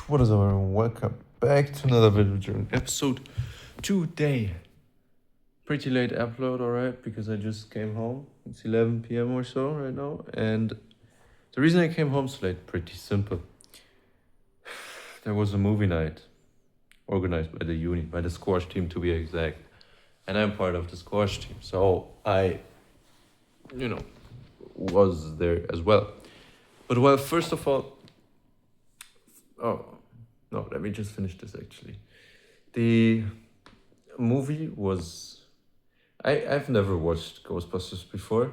What is up, everyone? Welcome back to another video journey episode today. Pretty late upload, alright, because I just came home. It's 11 p.m. or so right now, and the reason I came home so late, pretty simple. There was a movie night organized by the uni, by the squash team to be exact, and I'm part of the squash team, so I, was there as well. But well, first of all, no, let me just finish this actually. The movie was... I've never watched Ghostbusters before.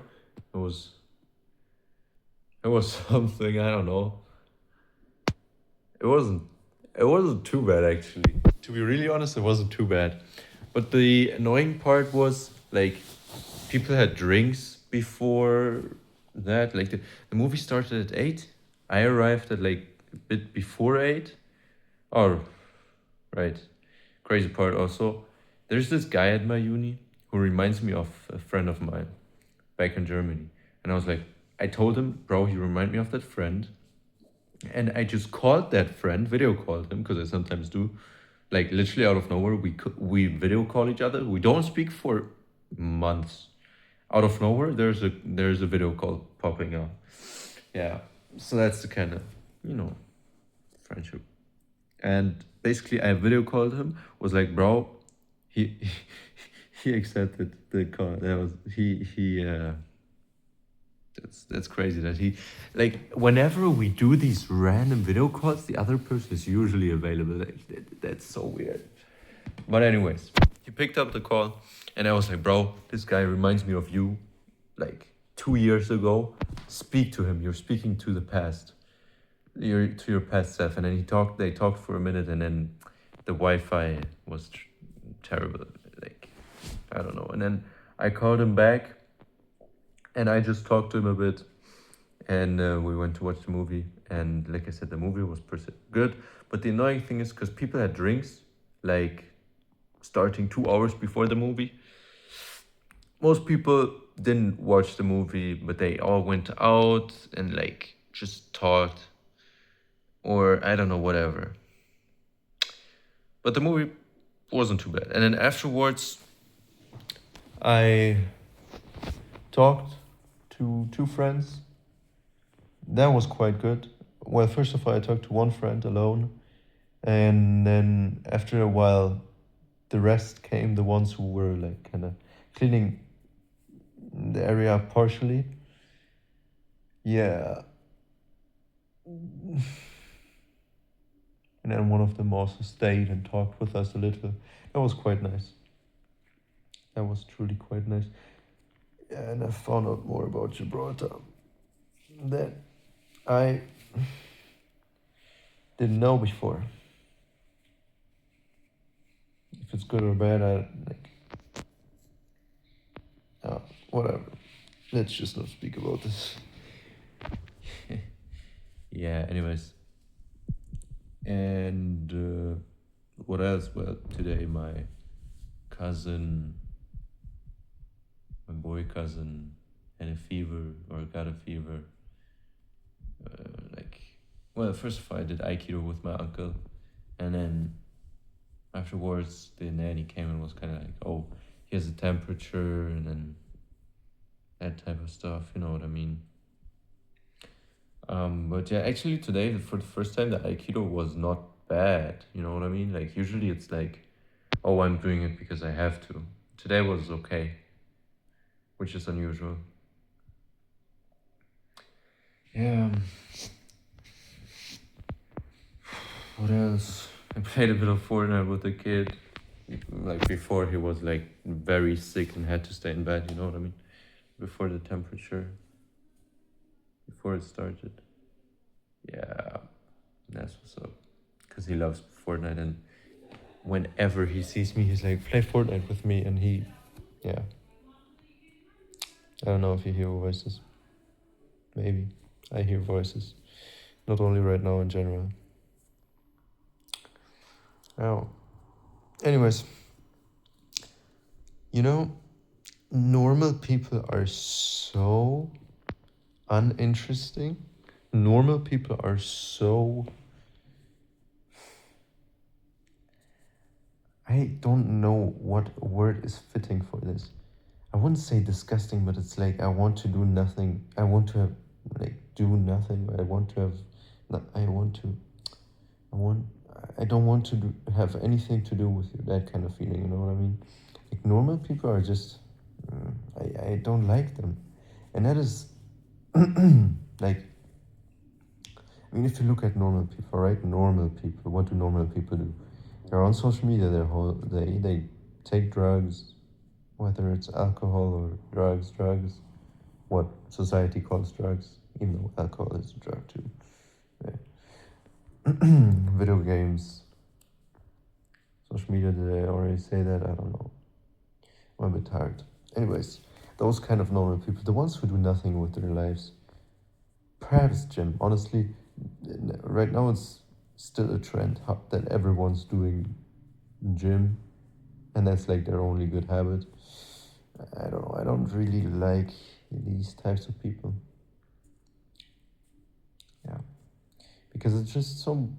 It was something, I don't know. It wasn't too bad actually. To be really honest, it wasn't too bad. But the annoying part was like people had drinks before that. Like the movie started at 8. I arrived at like a bit before 8. Oh, right. Crazy part also. There's this guy at my uni who reminds me of a friend of mine back in Germany. And I told him, bro, you remind me of that friend. And I just called that friend, video called him, because I sometimes do. Like literally out of nowhere, we video call each other. We don't speak for months. Out of nowhere, there's a video call popping up. Yeah. So that's the kind of, friendship. And basically I video called him, was like, bro, he he accepted the call. That's crazy that he, like, whenever we do these random video calls, the other person is usually available. That's so weird. But anyways, he picked up the call and I was like, bro, this guy reminds me of you like 2 years ago. Speak to him. You're speaking to the past. You're to your past self. And then they talked for a minute and then the Wi-Fi was terrible. Like, I don't know. And then I called him back and I just talked to him a bit and we went to watch the movie. And like I said, the movie was good. But the annoying thing is because people had drinks, like starting 2 hours before the movie. Most people didn't watch the movie, but they all went out and like just talked or I don't know, whatever. But the movie wasn't too bad. And then afterwards, I talked to 2 friends. That was quite good. Well, first of all, I talked to one friend alone. And then after a while, the rest came, the ones who were like kind of cleaning the area partially. Yeah. And then one of them also stayed and talked with us a little. That was quite nice. That was truly quite nice. And I found out more about Gibraltar that I didn't know before. If it's good or bad, whatever. Let's just not speak about this. Yeah, anyways. And what else? Well, today my boy cousin had a fever or got a fever. First of all, I did Aikido with my uncle, and then afterwards the nanny came and was kind of like, oh, he has a temperature, and then that type of stuff, you know what I mean? But yeah, actually today, for the first time, the Aikido was not bad, you know what I mean? Like, usually it's like, oh, I'm doing it because I have to. Today was okay, which is unusual. Yeah. What else? I played a bit of Fortnite with the kid. Like, before he was like very sick and had to stay in bed, you know what I mean? Before the temperature. Before it started. Yeah, that's what's up. Because he loves Fortnite, and whenever he sees me, he's like, play Fortnite with me, and yeah. I don't know if you hear voices. Maybe. I hear voices. Not only right now, in general. Oh. Anyways. You know, normal people are so uninteresting. Normal people are so I don't know what word is fitting for this. I wouldn't say disgusting, but it's like I want to do nothing. I want to have like do nothing. I want to have. I want to. I want. I don't want to have anything to do with you. That kind of feeling. You know what I mean? Like normal people are just. I don't like them, and that is like. I mean, if you look at normal people, right? Normal people. What do normal people do? They're on social media their whole day. They take drugs, whether it's alcohol or drugs, what society calls drugs, even though alcohol is a drug too. Yeah. Video games, social media, did I already say that? I don't know. I'm a bit tired. Anyways, those kind of normal people, the ones who do nothing with their lives, perhaps gym. Honestly, right now it's still a trend that everyone's doing gym, and that's like their only good habit. I don't know. I don't really like these types of people. Yeah, because it's just so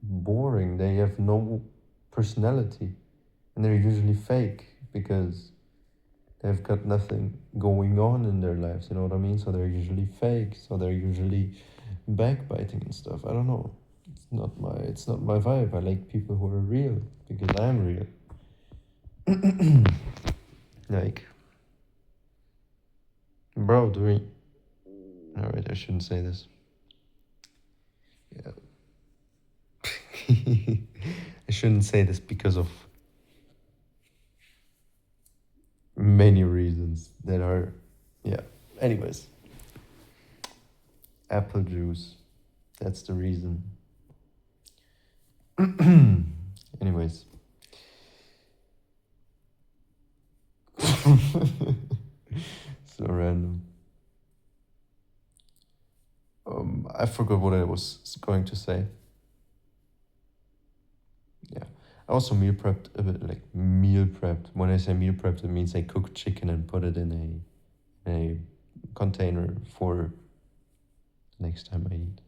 boring. They have no personality, and they're usually fake because they've got nothing going on in their lives. You know what I mean? So they're usually fake. So they're usually backbiting and stuff. I don't know. It's not my vibe. I like people who are real because I'm real. Like, bro, doing. Alright, I shouldn't say this. Yeah. I shouldn't say this because of many reasons that are, yeah. Anyways, apple juice. That's the reason. Anyways. So random. I forgot what I was going to say. Yeah. I also meal prepped a bit, like meal prepped. When I say meal prepped, it means I cooked chicken and put it in a container for the next time I eat.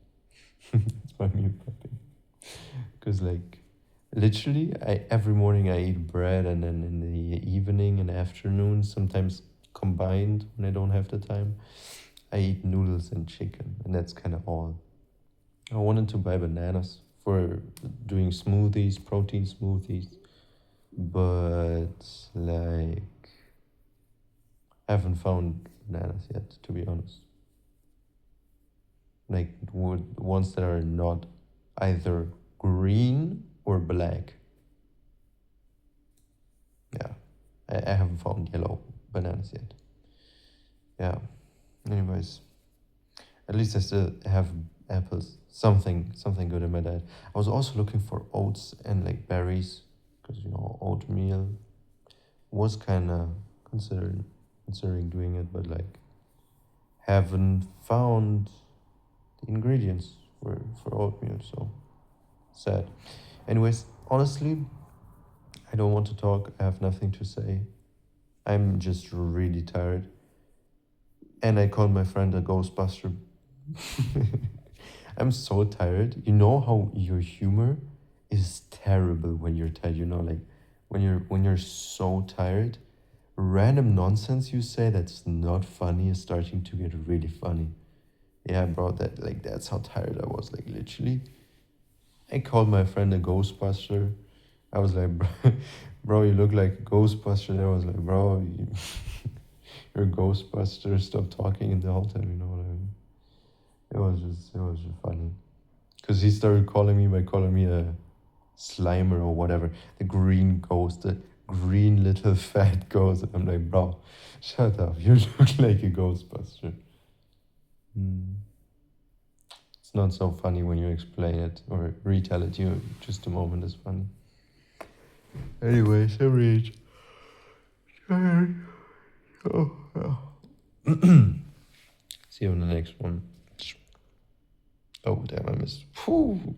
That's my meal prepping. Because like literally, every morning I eat bread, and then in the evening and afternoon, sometimes combined when I don't have the time, I eat noodles and chicken, and that's kind of all. I wanted to buy bananas for doing smoothies, protein smoothies, but like I haven't found bananas yet, to be honest. Like ones that are not either green or black. Yeah, I haven't found yellow bananas yet. Yeah. Anyways, at least I still have apples. Something good in my diet. I was also looking for oats and like berries, because oatmeal was kind of considering doing it, but like haven't found the ingredients for oatmeal. So sad. Anyways, honestly, I don't want to talk. I have nothing to say. I'm just really tired. And I called my friend a Ghostbuster. I'm so tired. You know how your humor is terrible when you're tired. Like when you're so tired, random nonsense you say that's not funny is starting to get really funny. Yeah, bro, that's how tired I was. Like literally, I called my friend a Ghostbuster. I was like, bro, you look like a Ghostbuster. And I was like, bro, you're a Ghostbuster. Stop talking the whole time. You know what I mean? It was just funny. Because he started calling me a Slimer or whatever. The green ghost, the green little fat ghost. And I'm like, bro, shut up. You look like a Ghostbuster. It's not so funny when you explain it or retell it. Just a moment is funny. Anyways, I'm rich. Oh, yeah. See you in the next one. Oh, damn, I missed. Whew.